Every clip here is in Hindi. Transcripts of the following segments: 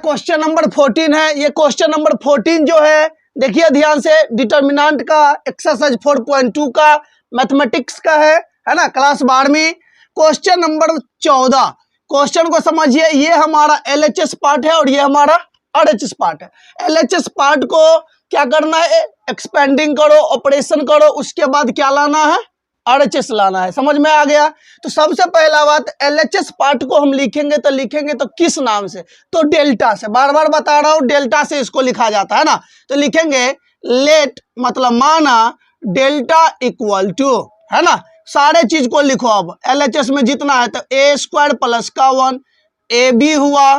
क्वेश्चन नंबर 14 है। ये क्वेश्चन नंबर 14 जो है देखिए ध्यान से, डिटर्मिनेंट का एक्सरसाइज 4.2 का मैथमेटिक्स का है ना, क्लास 12वीं। क्वेश्चन नंबर 14, क्वेश्चन को समझिए। ये हमारा LHS पार्ट है और ये हमारा RHS पार्ट है। LHS पार्ट को क्या करना है, एक्सपेंडिंग करो, ऑपरेशन करो, उसके बाद क्या लाना है, RHS लाना है। समझ में आ गया? तो सबसे पहला बात, LHS पार्ट को हम लिखेंगे तो किस नाम से, तो डेल्टा से। बार बार बता रहा हूं, डेल्टा से इसको लिखा जाता है ना। तो लिखेंगे लेट, मतलब माना डेल्टा इक्वल टू, है ना। सारे चीज को लिखो अब, LHS में जितना है तो A² प्लस का 1, AB हुआ,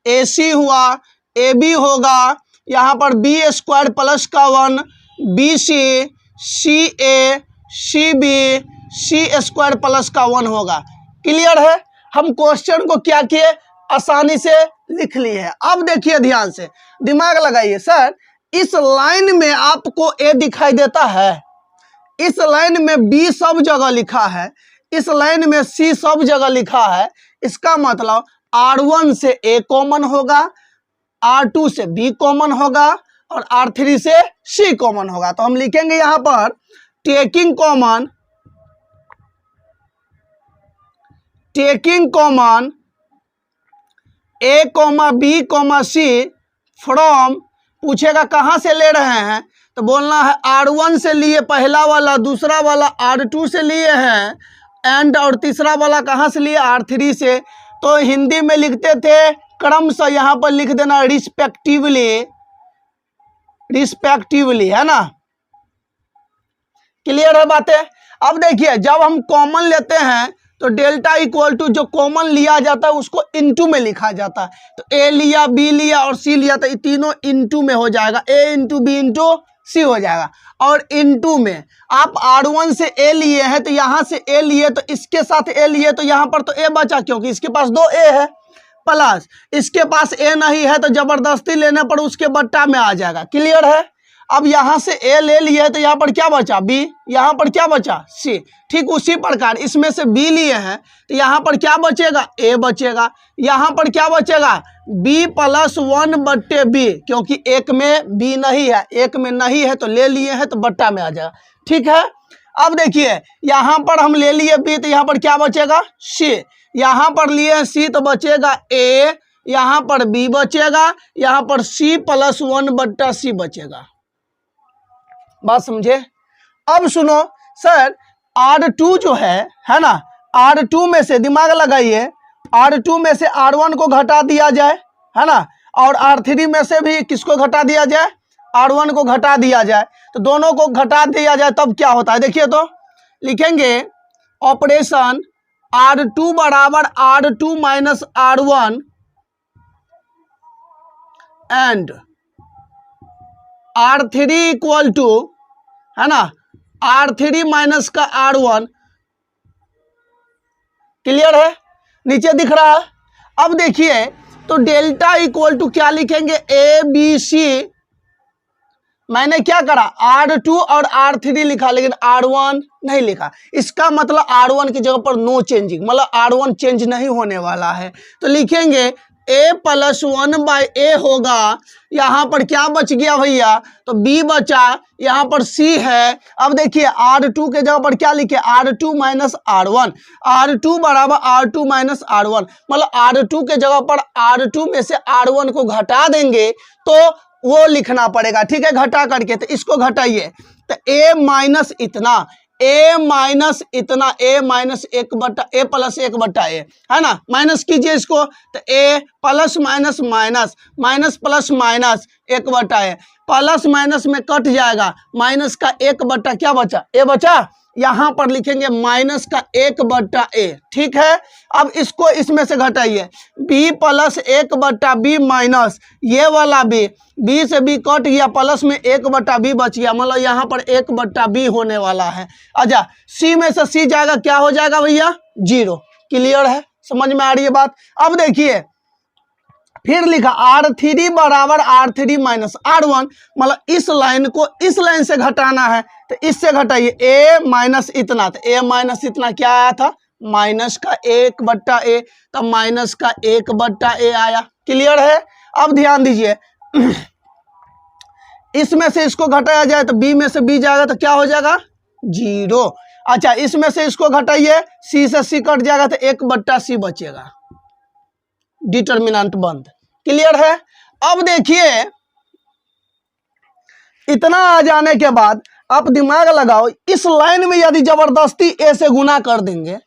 AC हुआ, AB होगा, यहाँ पर B² प्लस का 1, BC, CA, CB, C² plus का 1 होगा। क्लियर है? हम क्वेश्चन को क्या किए, आसानी से लिख लिए है। अब देखिए ध्यान से, दिमाग लगाइए। सर इस लाइन में आपको A दिखाई देता है, इस लाइन में B सब जगह लिखा है, इस लाइन में C सब जगह लिखा है। इसका मतलब R1 से A कॉमन होगा, R2 से B कॉमन होगा और R3 से C कॉमन होगा। तो हम लिखेंगे यहां पर taking common A, B, C from, पूछेगा कहां से ले रहे हैं, तो बोलना है R1 से लिए पहला वाला, दूसरा वाला R2 से लिए हैं, एंड और तीसरा वाला कहां से लिए, R3 से। तो हिंदी में लिखते थे क्रमशः, यहां पर लिख देना रिस्पेक्टिवली, है ना। क्लियर है बातें? अब देखिए जब हम कॉमन लेते हैं तो डेल्टा इक्वल टू, जो कॉमन लिया जाता है उसको इनटू में लिखा जाता है। तो A लिया, B लिया और C लिया, तो ये तीनों इनटू में हो जाएगा, A into B into C हो जाएगा। और इनटू में आप R1 से A लिए हैं तो यहां से A लिए, तो इसके साथ A लिए, तो यहां पर तो A बचा, क्योंकि इसके पास 2 A है, प्लस इसके पास A नहीं है तो जबरदस्ती लेने पर उसके बट्टा में आ जाएगा। क्लियर है? अब यहां से A ले लिया है तो यहां पर क्या बचा, B, यहां पर क्या बचा, C। ठीक उसी प्रकार इसमें से B लिए हैं तो यहां पर क्या बचेगा, A बचेगा, यहां पर क्या बचेगा, B प्लस 1 बट्टे B, क्योंकि एक में B नहीं है, एक में नहीं है तो ले लिए हैं तो बट्टा में आ जाएगा। ठीक है? अब देखिए यहां पर हम ले लिए B तो यहां पर क्या बचेगा, C, यहां पर लिए C तो बचेगा A, यहां पर B बचेगा, यहां पर C प्लस 1 बट्टा C बचेगा। बात समझे? अब सुनो सर, R2 जो है ना, R2 में से दिमाग लगाइए, R2 में से R1 को घटा दिया जाए, है ना, और R3 में से भी किसको घटा दिया जाए, R1 को घटा दिया जाए। तो दोनों को घटा दिया जाए तब क्या होता है, देखिए तो लिखेंगे ऑपरेशन R2 बराबर R2 minus R1 and R3 equal to, है ना, R3 माइनस का R1। क्लियर है? नीचे दिख रहा है? अब देखिए तो डेल्टा इक्वल टू क्या लिखेंगे, ABC। मैंने क्या करा, R2 और R3 लिखा लेकिन R1 नहीं लिखा। इसका मतलब R1 की जगह पर नो चेंजिंग, मतलब R1 चेंज नहीं होने वाला है। तो लिखेंगे A प्लस 1 बाई A होगा, यहाँ पर क्या बच गया भैया, तो B बचा, यहाँ पर C है। अब देखिए R2 के जगह पर क्या लिखे, R2 माइनस R1, R2 बराबर R2 माइनस R1, मतलब R2 के जगह पर R2 में से R1 को घटा देंगे तो वो लिखना पड़ेगा। ठीक है, घटा करके, तो इसको घटाइए तो A माइनस इतना, A माइनस इतना, A माइनस 1 बट्टा A प्लस 1 बट्टा A, है ना, माइनस कीजिए इसको, तो A plus minus minus, minus plus minus 1 बट्टा A, प्लस माइनस में कट जाएगा, माइनस का 1 बट्टा क्या बचा, A बचा। यहां पर लिखेंगे माइनस का 1 बट्टा A। ठीक है? अब इसको इसमें से घटाइए, B प्लस 1 बट्टा B माइनस ये वाला B, B से B कट गया, प्लस में 1 बट्टा B बच गया, मतलब यहाँ पर 1 बट्टा B होने वाला है। अच्छा, C में से C जाएगा, क्या हो जाएगा भैया, 0। क्लियर है? समझ में आ रही है बात? अब देखिए फिर लिखा R3 बराबर R3 माइनस R1, मतलब इस लाइन को इस लाइन से घटाना है तो इससे घटाइए, A माइनस इतना, तो A माइनस इतना क्या आया था, माइनस का 1 बट्टा A, तब माइनस का 1 बट्टा A आया। क्लियर है? अब ध्यान दीजिए, इसमें से इसको घटाया जाए तो बी में से बी जाएगा तो क्या हो जाएगा 0। अच्छा, इसमें से इसको घटाइए, सी से सी कट जाएगा तो 1/c बचेगा, डिटर्मिनेंट बंद। क्लियर है। अब देखिए, इतना आ जाने के बाद आप दिमाग लगाओ, इस लाइन में यदि जबरदस्ती ए से गुना कर देंगे,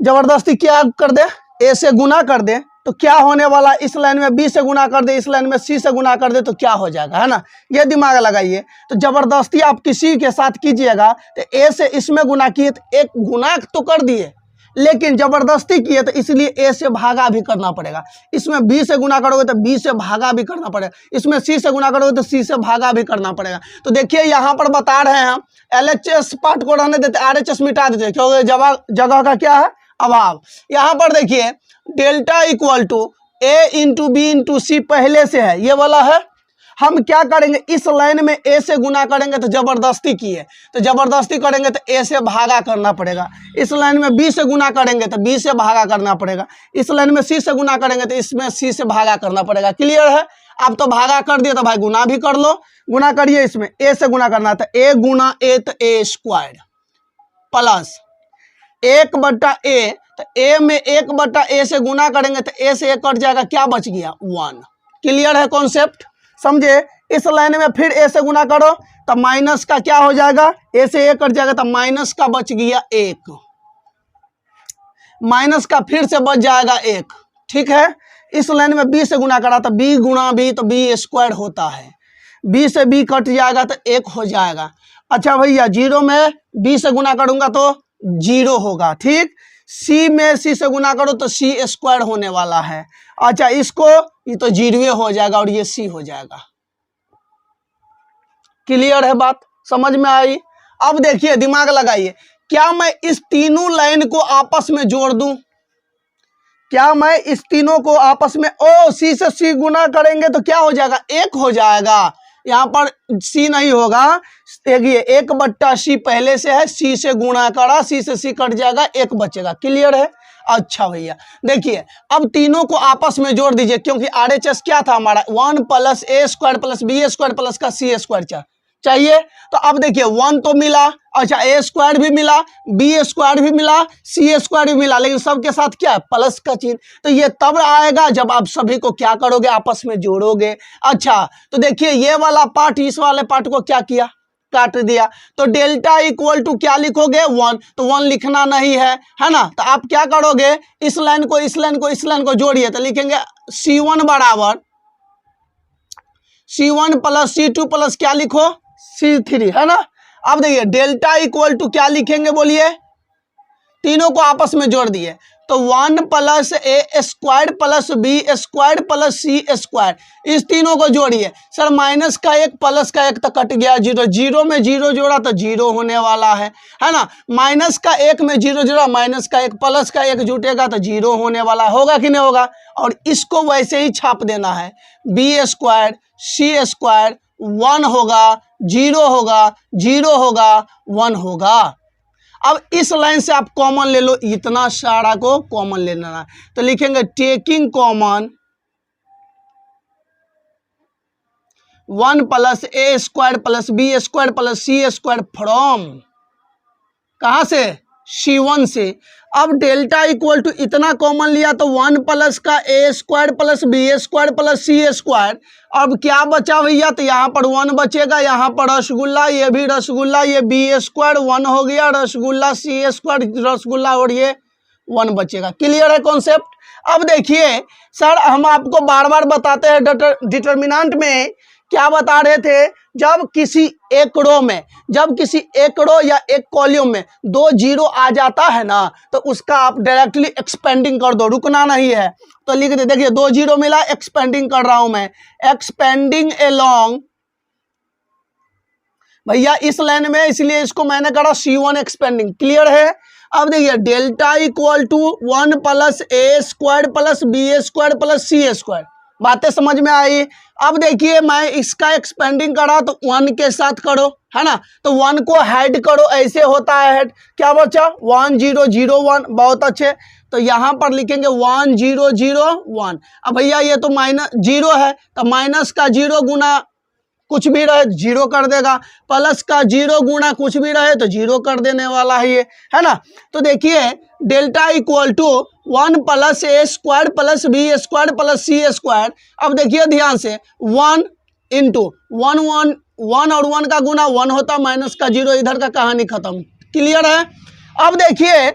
जबरदस्ती क्या कर दे, ए से गुना कर दे, तो क्या होने वाला, इस लाइन में बी से गुना कर दे, इस लाइन में सी से गुना कर दे तो क्या हो जाएगा, है ना। ये दिमाग लगाइए। तो जबरदस्ती आप किसी के साथ कीजिएगा तो ए से इसमें गुना किए तो एक गुना तो कर दिए, लेकिन जबरदस्ती किए तो इसलिए ए से भागा भी करना पड़ेगा। इसमें बी से गुना करोगे तो बी से भागा भी करना पड़ेगा, इसमें सी से गुना करोगे तो सी से भागा भी करना पड़ेगा। तो देखिए यहाँ पर बता रहे हैं हम, LHS पार्ट को रहने देते, RHS मिटा देते क्योंकि जगह का क्या है, अभाव। यहाँ पर देखिए delta equal to a into b into c पहले से है, ये वाला है। हम क्या करेंगे, इस लाइन में ए से गुना करेंगे तो जबरदस्ती किए, तो जबरदस्ती करेंगे तो ए से भागा करना पड़ेगा। इस लाइन में बी से गुना करेंगे तो बी से भागा करना पड़ेगा। इस लाइन में सी से गुना करेंगे तो इसमें सी से भागा करना पड़ेगा। क्लियर है। अब तो भागा कर दिए तो भाई गुना भी कर लो, गुना करिए। इसमें ए से गुना करना था, ए गुना ए तो ए स्क्वायर प्लस 1/a, तो ए में 1/a से गुना करेंगे तो ए से 1 कट जाएगा, क्या बच गया 1। क्लियर है कॉन्सेप्ट, समझे। इस लाइन में फिर ए से गुना करो तो माइनस का क्या हो जाएगा, ए से 1 कट जाएगा तो माइनस का बच गया 1, माइनस का फिर से बच जाएगा 1। ठीक है। इस लाइन में बी से गुना करा तो बी गुना बी तो बी स्क्वायर होता है, बी से बी कट जाएगा तो 1 हो जाएगा। अच्छा भैया, 0 में बी से गुना करूंगा तो 0 होगा। ठीक। सी में सी से गुना करो तो सी स्क्वायर होने वाला है। अच्छा, इसको ये तो 0 हो जाएगा और ये सी हो जाएगा। क्लियर है बात, समझ में आई। अब देखिए, दिमाग लगाइए, क्या मैं इस तीनों लाइन को आपस में जोड़ दूं, क्या मैं इस तीनों को आपस में, ओ सी से सी गुना करेंगे तो क्या हो जाएगा 1 हो जाएगा। यहाँ पर सी नहीं होगा, देखिए 1/c पहले से है, सी से गुणा करा, सी से सी कट जाएगा, 1 बचेगा। क्लियर है। अच्छा भैया, देखिए अब तीनों को आपस में जोड़ दीजिए, क्योंकि RHS क्या था हमारा 1 + a² + b² प्लस का c² चाहिए। तो अब देखिए 1 तो मिला, अच्छा a² भी मिला, b² भी मिला, c² भी मिला, लेकिन सबके साथ क्या है, प्लस का चिन्ह। तो ये तब आएगा जब आप सभी को क्या करोगे, आपस में जोड़ोगे। अच्छा, तो देखिए ये वाला पार्ट इस वाले पार्ट को क्या किया, काट दिया। तो डेल्टा इक्वल टू क्या लिखोगे 1, तो 1 लिखना नहीं है ना। तो आप क्या करोगे, इस लाइन को इस लाइन को इस लाइन को जोड़िए, तो लिखेंगे C1 बराबर C1 + C2 प्लस क्या लिखो C3, है ना। अब देखिए डेल्टा इक्वल टू क्या लिखेंगे, बोलिए, तीनों को आपस में जोड़ दिए तो 1 + a² + b² + c², इस तीनों को जोड़िए। सर माइनस का 1 प्लस का 1 तो कट गया 0, 0 में 0 जोड़ा तो 0 होने वाला है ना। माइनस का 1 में 0 जोड़ा, माइनस का 1 प्लस का 1 जुटेगा तो 0 होने वाला होगा कि नहीं होगा। और इसको वैसे ही छाप देना है, b² c² 1 होगा, 0 होगा, 0 होगा, 1 होगा। अब इस लाइन से आप कॉमन ले लो, इतना सारा को कॉमन ले लेना। तो लिखेंगे taking common 1 + a² + b² + c² from, कहां से, C1 से। अब डेल्टा इक्वल टू इतना कॉमन लिया तो 1 प्लस का a² + b² + c²। अब क्या बचा भैया, तो यहाँ पर 1 बचेगा, यहाँ पर रसगुल्ला, ये भी रसगुल्ला, ये b² 1 हो गया, रसगुल्ला c² रसगुल्ला, और ये 1 बचेगा। क्लियर है कॉन्सेप्ट। अब देखिए सर, हम आपको बार बार बताते हैं डिटर्मिनेंट में क्या बता रहे थे, जब किसी एक रो में, जब किसी एक रो या एक कॉलम में 2 0 आ जाता है ना, तो उसका आप डायरेक्टली एक्सपेंडिंग कर दो, रुकना नहीं है। तो लिख दे, देखिए 2 0 मिला, एक्सपेंडिंग कर रहा हूं मैं, एक्सपेंडिंग अलोंग भैया इस लाइन में, इसलिए इसको मैंने करा C1 एक्सपेंडिंग। क्लियर है। अब देखिए delta equal to 1 + a² + b² + c², बातें समझ में आई। अब देखिए मैं इसका एक्सपेंडिंग करा तो 1 के साथ करो, है ना, तो 1 को हेड करो, ऐसे होता है हेड। क्या बचा 1 0 0 1, बहुत अच्छे। तो यहाँ पर लिखेंगे 1 0 0 1। अब भैया ये तो माइनस 0 है, तो माइनस का 0 गुना कुछ भी रहे 0 कर देगा, प्लस का 0 गुना कुछ भी रहे तो 0 कर देने वाला है ये, है ना। तो देखिए delta equal to 1 plus A square plus B square plus C square. अब देखिए ध्यान से 1 इंटू 1 1 1 और 1 का गुना 1 होता, माइनस का 0, इधर का कहानी खत्म। क्लियर है। अब देखिए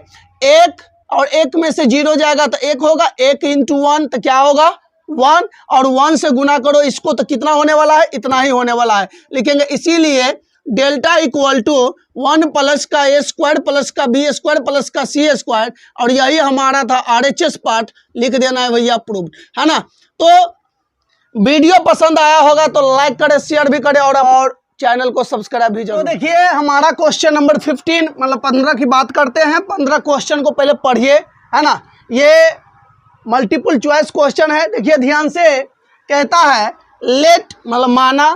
1 और 1 में से 0 जाएगा तो 1 होगा, 1 इंटू 1 तो क्या होगा 1, और 1 से गुना करो इसको तो कितना होने वाला है, इतना ही होने वाला है, लिखेंगे। इसीलिए डेल्टा इक्वल टू 1 प्लस का ए स्क्वायर प्लस का बी स्क्वायर प्लस का सी स्क्वायर, और यही हमारा था RHS पार्ट, लिख देना है भैया प्रूव्ड, है ना। तो वीडियो पसंद आया होगा तो लाइक करें, शेयर भी करें और चैनल को सब्सक्राइब भी जरूर। तो देखिए हमारा क्वेश्चन नंबर 15 मतलब 15 की बात करते हैं। 15 क्वेश्चन को पहले पढ़िए, है ना। ये मल्टीपल चॉइस क्वेश्चन है, देखिए ध्यान से। कहता है लेट मतलब माना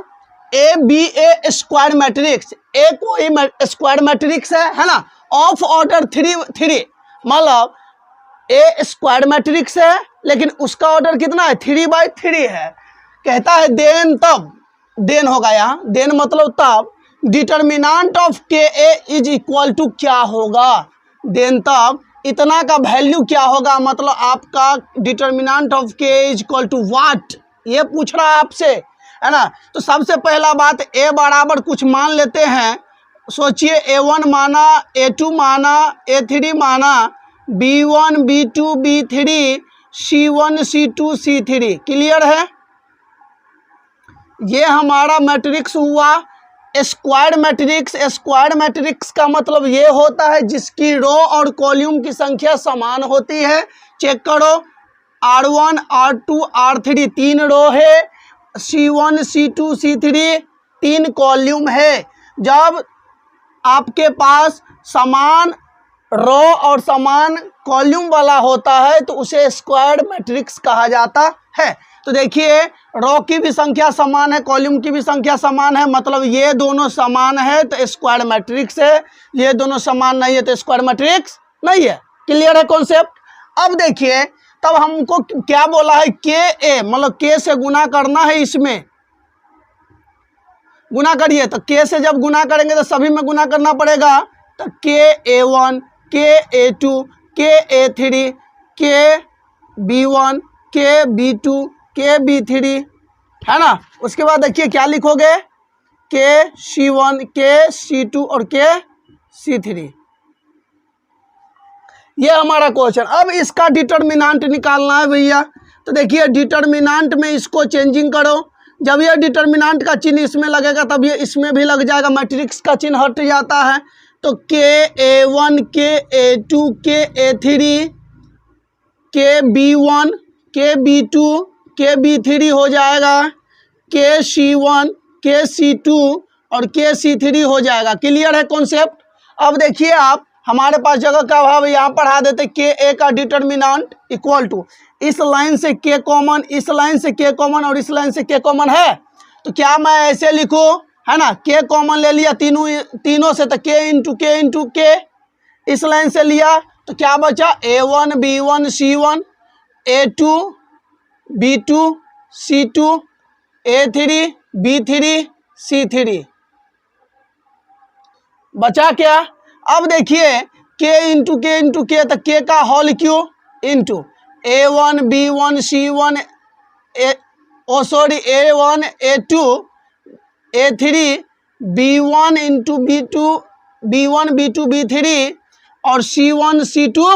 A B A square matrix, A कोई स्क्वायर मैट्रिक्स है ना, ऑफ ऑर्डर 3 मतलब ए स्क्वायर मैट्रिक्स है लेकिन उसका ऑर्डर कितना है 3/3 है। कहता है देन, तब देन होगा यहाँ, देन मतलब तब डिटर्मिनेंट ऑफ के ए इज इक्वल टू क्या होगा, देन तब इतना का वैल्यू क्या होगा, मतलब आपका डिटर्मिनेंट ऑफ के इज इक्वल टू व्हाट, ये पूछ रहा है आपसे, है ना। तो सबसे पहला बात ए बराबर कुछ मान लेते हैं। सोचिए A1 माना, A2 माना, A3 माना, B1 B2 B3, C1 C2 C3। Clear है। ये हमारा मैट्रिक्स हुआ स्क्वायर मैट्रिक्स। स्क्वायर मैट्रिक्स का मतलब ये होता है जिसकी रो और कॉलम की संख्या समान होती है। चेक करो R1 R2 R3 3 रो है, C1 C2 C3 3 कॉलम है। जब आपके पास समान रो और समान कॉलम वाला होता है तो उसे स्क्वायर मैट्रिक्स कहा जाता है। तो देखिए रो की भी संख्या समान है, कॉलम की भी संख्या समान है, मतलब ये दोनों समान है तो स्क्वायर मैट्रिक्स है, ये दोनों समान नहीं है तो स्क्वायर मैट्रिक्स नहीं है। क्लियर है कॉन्सेप्ट। अब देखिए तब हमको क्या बोला है के ए मतलब के से गुना करना है, इसमें गुना करिए। तो के से जब गुना करेंगे तो सभी में गुना करना पड़ेगा। तो के A1 के A2 के A3 के B1 के B2 के B3, है ना। उसके बाद देखिए क्या लिखोगे के C1 के C2 और के C3। ये हमारा क्वेश्चन। अब इसका डिटर्मिनेंट निकालना है भैया। तो देखिए डिटर्मिनेंट में इसको चेंजिंग करो, जब ये डिटर्मिनेंट का चिन्ह इसमें लगेगा तब ये इसमें भी लग जाएगा, मैट्रिक्स का चिन्ह हट जाता है। तो के A1 के A2 के A3 के B1 के B2 के B3 हो जाएगा, के C1 के C2 और के C3 हो जाएगा। क्लियर है कॉन्सेप्ट। अब देखिए आप हमारे पास जगह का अभाव है, यहाँ पढ़ा देते के ए का डिटर्मिनेंट इक्वल टू इस लाइन से के कॉमन, इस लाइन से के कॉमन और इस लाइन से के कॉमन है। तो क्या मैं ऐसे लिखूँ, है ना, के कॉमन ले लिया तीनों से तो के इंटू के, इस लाइन से लिया तो क्या बचा A1 B1 C1 A2 B2 C2 A3 B3 C3 बचा क्या। अब देखिए के इंटू के तो के का whole Q into A1 B1 C1 A1 A2 A3 B1 into B1 B2 B3 और C1 C2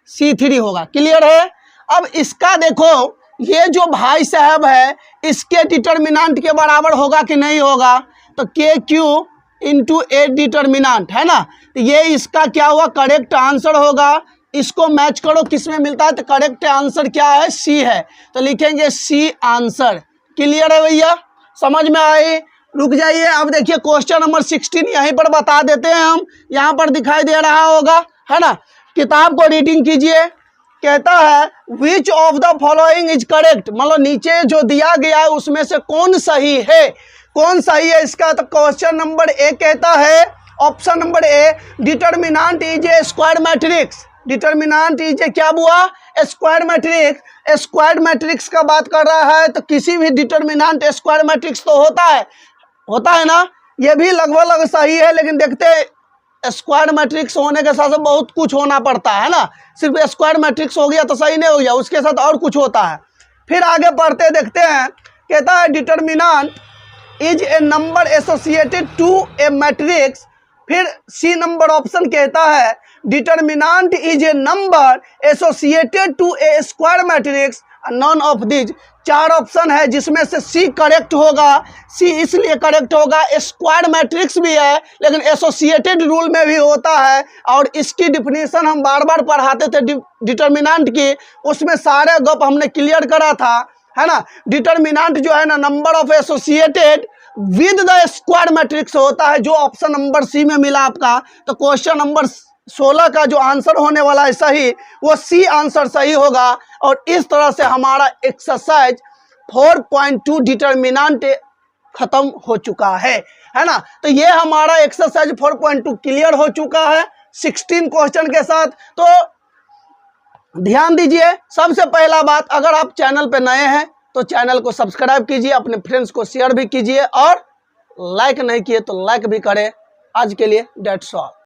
C3 होगा। क्लियर है। अब इसका देखो ये जो भाई साहब है इसके डिटर्मिनेंट के बराबर होगा कि नहीं होगा। तो के क्यू इंटू ए डिटर्मिनेंट, है ना। तो ये इसका क्या हुआ करेक्ट आंसर होगा। इसको मैच करो किस में मिलता है, तो करेक्ट आंसर क्या है सी है, तो लिखेंगे सी आंसर। क्लियर है भैया, समझ में आए। रुक जाइए। अब देखिए क्वेश्चन नंबर 16 यहीं पर बता देते हैं हम, यहाँ पर दिखाई दे रहा होगा, है ना। किताब को रीडिंग कीजिए। कहता है which of the following is correct, मतलब नीचे जो दिया गया है उसमें से कौन सही है, कौन सही है इसका। तो क्वेश्चन नंबर ए कहता है, option number A, determinant is A square matrix. Determinant is ए क्या हुआ, स्क्वायर मैट्रिक्स। स्क्वायर मैट्रिक्स का बात कर रहा है तो किसी भी डिटर्मिनेंट स्क्वायर मैट्रिक्स तो होता है ना, ये भी लगभग सही है। लेकिन देखते हैं स्क्वायर मैट्रिक्स होने के साथ साथ बहुत कुछ होना पड़ता है ना, सिर्फ स्क्वायर मैट्रिक्स हो गया तो सही नहीं हो गया, उसके साथ और कुछ होता है। फिर आगे पढ़ते देखते हैं, कहता है determinant is a number associated to a matrix. फिर सी नंबर ऑप्शन कहता है determinant is a number associated to a square matrix, none of this. चार ऑप्शन है जिसमें से सी करेक्ट होगा। सी इसलिए करेक्ट होगा, स्क्वायर मैट्रिक्स भी है लेकिन एसोसिएटेड रूल में भी होता है, और इसकी डिफिनीशन हम बार बार पढ़ाते थे डिटर्मिनेंट की, उसमें सारे गप हमने क्लियर करा था, है ना। डिटर्मिनेंट जो है ना, number of associated with the square matrix होता है, जो ऑप्शन नंबर सी में मिला आपका। तो क्वेश्चन नंबर 16 का जो आंसर होने वाला है सही, वो सी आंसर सही होगा। और इस तरह से हमारा एक्सरसाइज 4.2 डिटर्मिनेंट खत्म हो चुका है ना। तो ये हमारा एक्सरसाइज 4.2 क्लियर हो चुका है 16 क्वेश्चन के साथ। तो ध्यान दीजिए, सबसे पहला बात, अगर आप चैनल पे नए हैं तो चैनल को सब्सक्राइब कीजिए, अपने फ्रेंड्स को शेयर भी कीजिए, और लाइक नहीं किए तो लाइक भी करें। आज के लिए डेट्स ऑल।